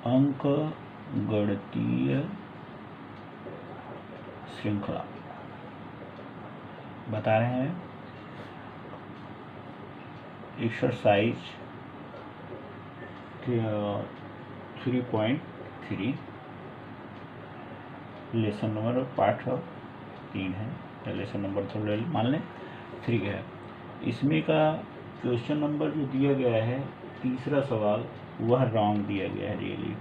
अंक गणितीय श्रृंखला बता रहे हैं। एक्सरसाइज 3.3 लेसन नंबर पाठ 3 है, या लेसन नंबर थोड़ा मान लें 3 है। इसमें का क्वेश्चन नंबर जो दिया गया है तीसरा सवाल वह रॉन्ग दिया गया है। रियली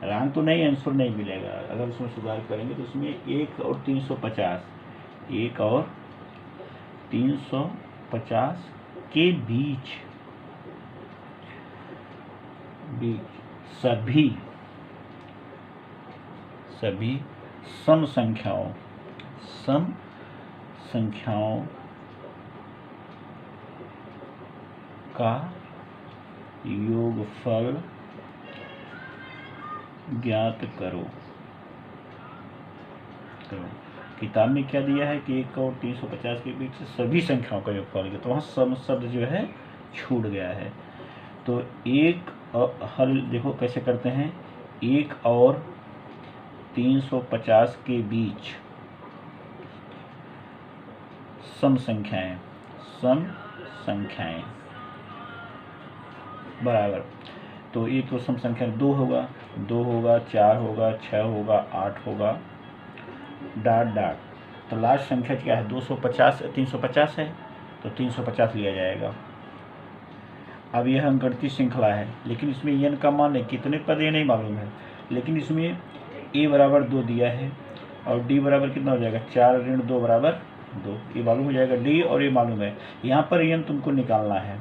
रॉन्ग तो नहीं, आंसर नहीं मिलेगा। अगर उसमें सुधार करेंगे तो उसमें 1 और 350 के बीच सभी सम संख्याओं का योगफल ज्ञात करो। किताब में क्या दिया है कि 1 और 350 के बीच सभी संख्याओं का योगफल, तो वहाँ सम शब्द जो है छूट गया है। तो एक हल देखो कैसे करते हैं। 1 और 350 के बीच सम संख्याएं बराबर, तो एक तो सम संख्या 2 होगा, 4 होगा, 6 होगा, 8 होगा, डॉट। तो लास्ट संख्या क्या है 350 है, तो 350 लिया जाएगा। अब यह अंकगणितीय श्रृंखला है, लेकिन इसमें n का मान है कितने पद ये नहीं मालूम है, लेकिन इसमें a बराबर 2 दिया है और d बराबर कितना हो जाएगा 4 ऋण 2 बराबर 2, ये मालूम हो जाएगा d, और ये मालूम है। यहाँ पर n तुमको निकालना है।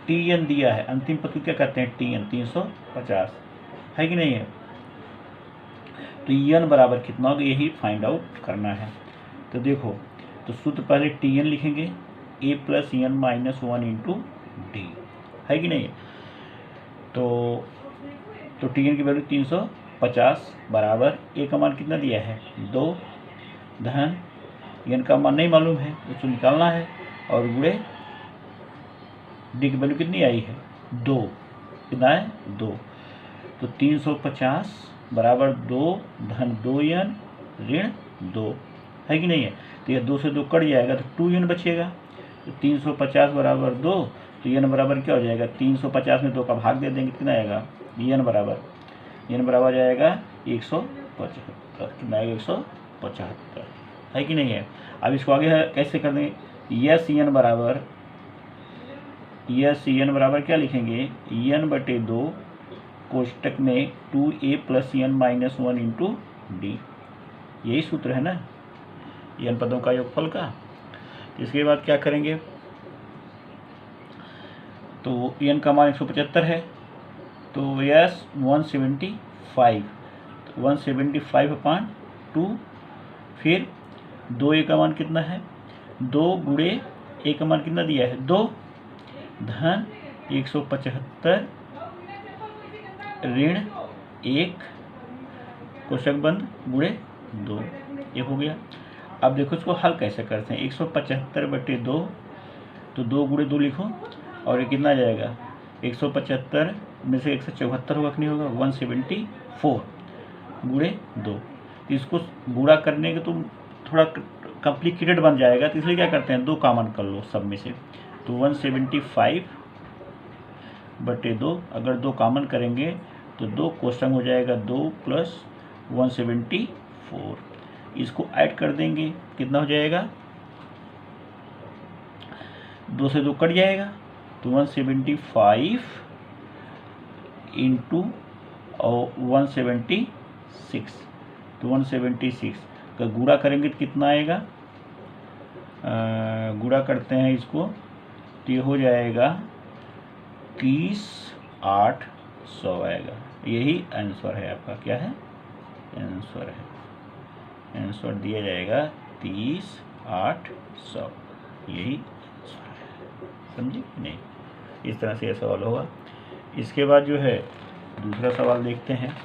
tn दिया है, अंतिम पद को क्या कहते हैं tn 350 है कि नहीं है। तो n बराबर कितना होगा यही फाइंड आउट करना है। तो देखो, तो सूत्र पहले tn लिखेंगे a plus n minus 1 into D, है कि नहीं। तो tn की वैल्यू 350 बराबर a का मान कितना दिया है 2 धन n का मान नहीं मालूम है, उसको निकालना है, और गुणे d की वैल्यू कितनी आई है 2, कितना है 2। तो 350 बराबर 2 धन 2n ऋण 2, है कि नहीं है। तो यह 2 से 2 कट जाएगा तो 2n बचेगा। तो 350 बराबर 2, तो n बराबर क्या हो जाएगा 350 में 2 का भाग दे देंगे, कितना आएगा n बराबर जाएगा 175, कितना आएगा 175, है कि नहीं है। अब इसको आगे कैसे कर देंगे, यस n बराबर क्या लिखेंगे n बटे 2 कोष्टक में 2a plus n minus 1 into D, यही सूत्र है ना n पदों का योगफल का। इसके बाद क्या करेंगे, तो n का मान 175 है, तो यस 175 अपान 2, फिर 2a का मान कितना है 2 गुणे a का मान कितना दिया है 2 धन 175 ऋण 1 कोष्टक बंद गुणे 2, ये हो गया। अब देखो इसको हल कैसे करते हैं। 175 बटे 2, तो 2 गुणे 2 लिखो, और ये कितना आ जाएगा 175 में से 174 होगा कि नहीं होगा 174 गुणे 2। इसको गुणा करने के तो थोड़ा कॉम्प्लिकेटेड बन जाएगा, तो इसलिए क्या करते हैं 2 कॉमन कर लो सब में से। तो 175 बटे 2, अगर 2 कॉमन करेंगे तो 2 कोष्टक हो जाएगा 2 प्लस 174, इसको ऐड कर देंगे कितना हो जाएगा 2 से 2 कट जाएगा, तो 175 इंटू और 176, तो 176 का गुणा करेंगे तो कितना आएगा, गुणा करते हैं इसको तो ये हो जाएगा 30,800 आएगा। यही आंसर है आपका, क्या है आंसर दिया जाएगा 30,800, यही आंसर है। समझे नहीं, इस तरह से यह सवाल होगा। इसके बाद जो है दूसरा सवाल देखते हैं,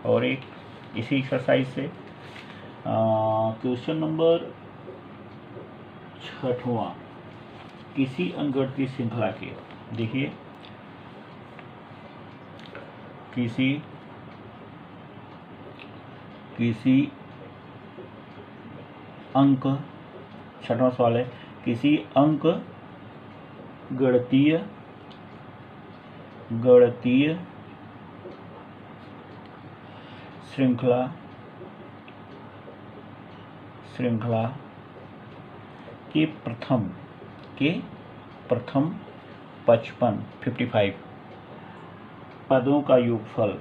और एक इसी एक्सरसाइज से क्वेश्चन नंबर 6वां, किसी अंकगणितीय श्रृंखला के, देखिए किसी अंक, छठवां सवाल है, किसी अंक गणितीय श्रृंखला के प्रथम 55 पदों का योगफल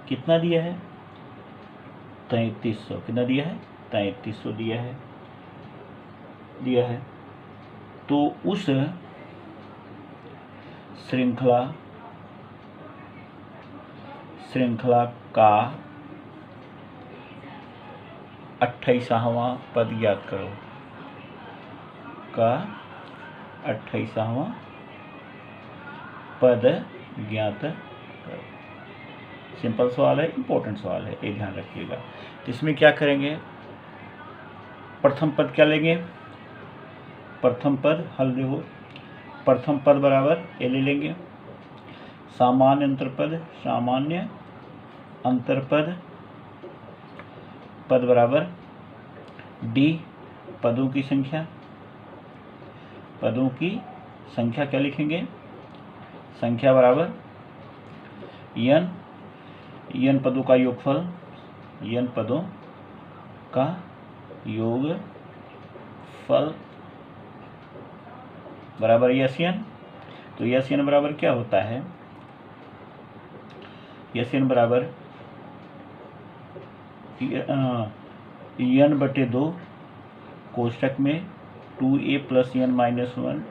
कितना दिया है? 3300। कितना दिया है? 3300 दिया है। तो उस श्रृंखला का 28वां पद ज्ञात करो। 28वां पद ज्ञात करो। सिंपल सवाल है, इंपॉर्टेंट सवाल है, ये ध्यान रखिएगा। तो इसमें क्या करेंगे, प्रथम पद क्या लेंगे? प्रथम पद हल देखो, प्रथम पद बराबर ए ले लेंगे, सामान्य अंतरपद पद बराबर डी, पदों की संख्या क्या लिखेंगे? संख्या बराबर n पदों का योगफल, बराबर SN। तो SN बराबर क्या होता है? SN बराबर n/2 कोष्टक में 2a + n - 1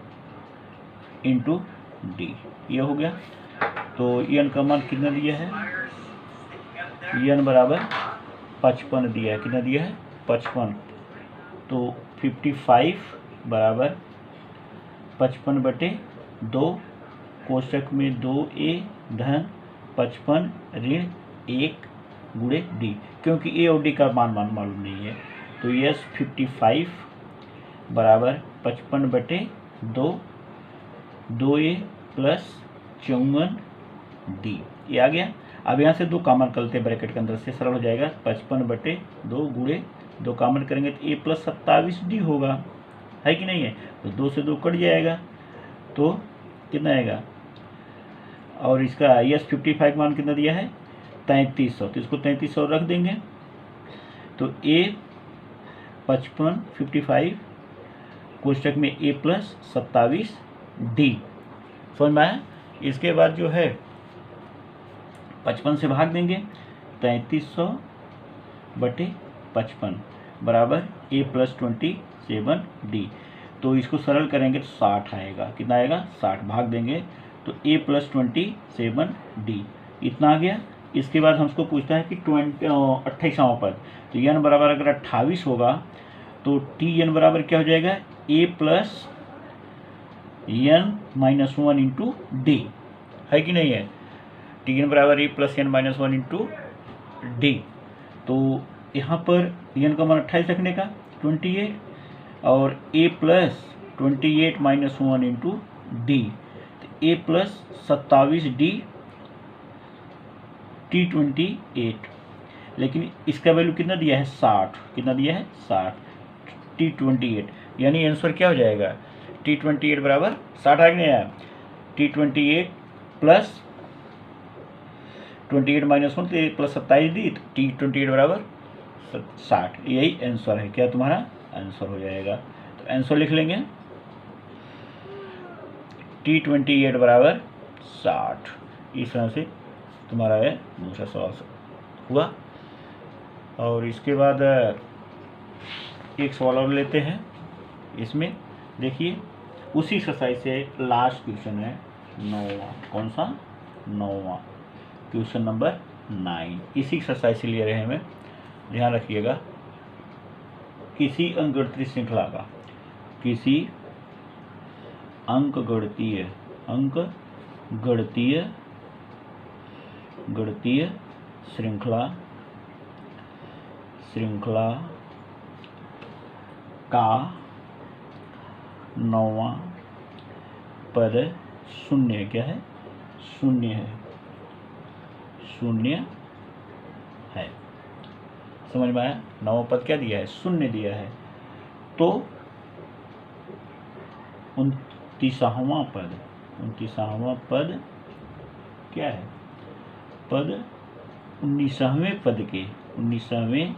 इंटू डी, ये हो गया। तो n का मान कितना दिया है? n बराबर 55 दिया है। कितना दिया है? 55। तो 55 बराबर 55/2 कोष्टक में 2a धन 55 ऋण 1 गुणे डी, क्योंकि ए और डी का मान मालूम नहीं है। तो यस 55 बराबर 55/2 2a + 54 डी, ये आ गया। अब यहाँ से 2 कॉमन करते हैं ब्रैकेट के अंदर से, सरल हो जाएगा। 55/2 गुणे 2 कॉमन करेंगे तो a + 27 डी होगा, है कि नहीं है? तो 2 से 2 कट जाएगा, तो कितना आएगा? और इसका यस 55 मान कितना दिया है? 3300। तो इसको 3300 रख देंगे। तो a 55 कोष्टक में a + 27 डी, समझ में आया? इसके बाद जो है 55 से भाग देंगे, 3300/55 बराबर a + 27 डी। तो इसको सरल करेंगे तो 60 आएगा। कितना आएगा? 60। भाग देंगे तो a + 27 डी, इतना आ गया। इसके बाद हमको पूछता है कि 28वां पद। तो n बराबर अगर 28 होगा तो tn बराबर क्या हो जाएगा? a + n - 1 इंटू डी, है कि नहीं है? tn बराबर a + n - 1 इंटू डी। तो यहाँ पर n का मान 28 रखने का 28 और a + 28 - 1 इंटू डी, तो a + 27 डी T28। लेकिन इसका वैल्यू कितना दिया है? 60। कितना दिया है? 60 T28, यानी आंसर क्या हो जाएगा? T28 बराबर 60 आ गया। T28 + 28 - 1 तो + 27 दी, तो T28 बराबर 60, यही आंसर है। क्या तुम्हारा आंसर हो जाएगा? तो आंसर लिख लेंगे, T28 बराबर 60। इस तरह से तुम्हारा है दूसरा सवाल हुआ। और इसके बाद एक सवाल और लेते हैं। इसमें देखिए, उसी एक्सरसाइज से लास्ट क्वेश्चन है 9वां। कौन सा? 9वां, क्वेश्चन नंबर 9। इसी एक्सरसाइज से ले रहे हैं, हमें ध्यान रखिएगा। किसी अंकगणितीय श्रृंखला का, किसी अंकगणितीय श्रृंखला का 9वां पद शून्य क्या है, शून्य है, शून्य है। समझ में आया? नवम पद क्या दिया है, शून्य दिया है। तो 29वां पद, 29वां पद क्या है, पद 19वें पद के, 19वें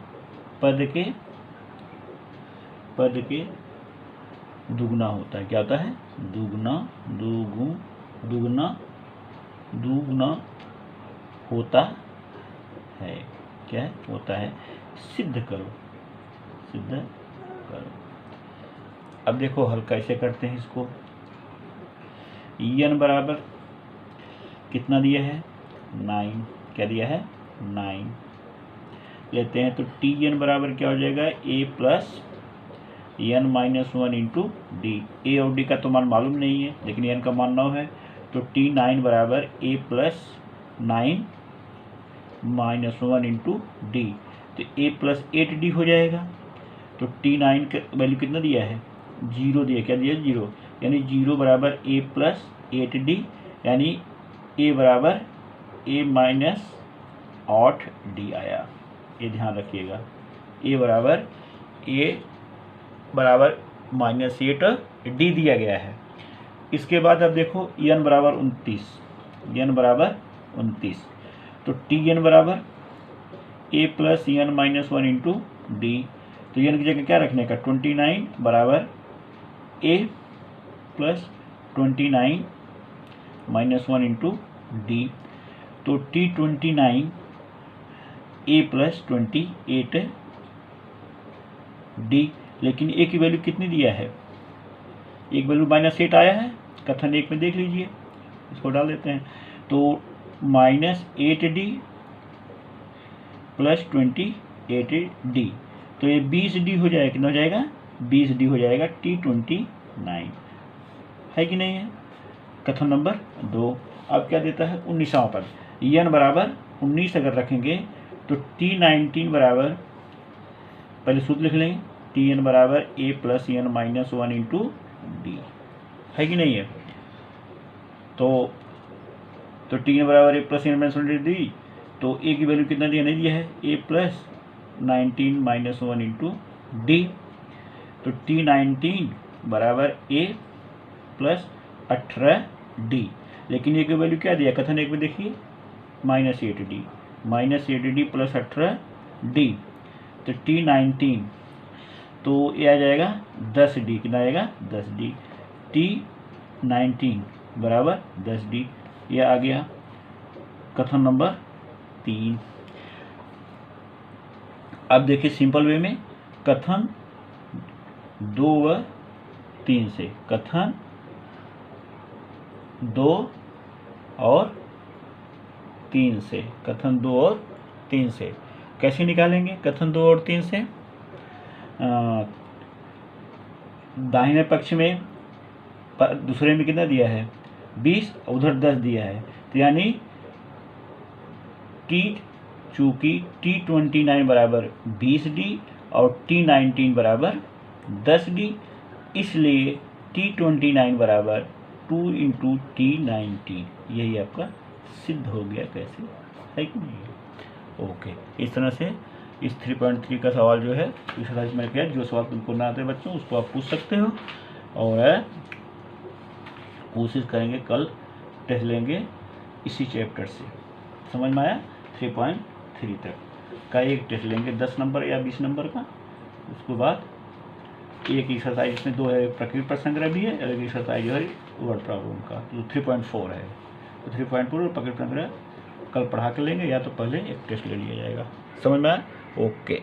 पद के दुगना होता है। क्या होता है, दुगना, दुगना होता है। क्या है, होता है। सिद्ध करो, सिद्ध करो। अब देखो हल कैसे करते हैं इसको। n बराबर कितना दिया है, 9। क्या दिया है, 9 लेते हैं। तो Tn बराबर क्या हो जाएगा, a plus n minus 1 into D. A और डी का तो मान मालूम नहीं है, लेकिन n का मान 9 है। तो T9 बराबर a plus 9 minus 1 into D. तो a प्लस 8d हो जाएगा। तो T9 का वैल्यू कितना दिया है, 0 दिया। क्या दिया, 0, यानी 0 बराबर a प्लस 8d, यानी a बराबर a माइनस 8d आया। ये ध्यान रखिएगा, a बराबर a बराबर माइनस 8d दिया गया है। इसके बाद अब देखो n बराबर 29, n बराबर 29। तो Tn बराबर a plus n minus 1 into D. तो n की जगह क्या रखने का, 29 बराबर a plus 29 minus 1 into D. तो T29 a प्लस 28 डी। लेकिन a की वैल्यू कितनी दिया है, एक वैल्यू माइनस 8 आया है। कथन 1 में देख लीजिए, इसको डाल देते हैं। तो माइनस 8d प्लस 28d, तो ये 20d हो जाएगा। कितना हो जाएगा, 20d हो जाएगा। T29 है कि नहीं है। कथन नंबर 2। अब क्या देता है, 19वां पद, n बराबर 19 अगर रखेंगे तो T19 बराबर, पहले सूत्र लिख लेंगे, Tn बराबर a plus n minus 1 into D, है कि नहीं है। तो Tn बराबर a plus n minus 1 into D. तो a की वैल्यू कितना दिया, नहीं दिया है, a plus 19 minus 1 into D. तो T19 बराबर a प्लस 18d, लेकिन a की वैल्यू क्या दिया, कथन 1 में देखिए, minus 8d, minus 8d plus 18d। तो T19, तो ये आ जाएगा 10d। कितना आएगा, 10d। T19 बराबर 10d, ये आ गया कथन नंबर 3। अब देखिए सिंपल वे में कथन 2 व 3 से, कथन 2 और 3 से, कथन 2 और 3 से कैसे निकालेंगे। कथन 2 और 3 से दाहिने पक्ष में दूसरे में कितना दिया है, 20, उधर 10 दिया है। तो यानी चूँकि T29 बराबर 20d और T19 बराबर 10d, इसलिए T29 बराबर 2 इंटू T19। यही आपका सिद्ध हो गया। कैसे, है कि नहीं। ओके, इस तरह से इस 3.3 का सवाल जो है एक्सरसाइज में किया। जो सवाल तुमको ना आते बच्चों, उसको आप पूछ सकते हो, और कोशिश करेंगे कल टेस्ट लेंगे इसी चैप्टर से। समझ में आया। 3.3 तक का एक टेस्ट लेंगे 10 नंबर या 20 नंबर का। उसके बाद एक एक्सरसाइज इसमें 2 है, प्रकृति पर संग्रह भी है, और एक एक्सरसाइज है वर्ड प्रॉब्लम का, जो 3.4 है। तो 3.4 और प्रकृति पर संग्रह कल पढ़ा के लेंगे, या तो पहले एक टेस्ट ले लिया जाएगा। समझ में आया। ओके।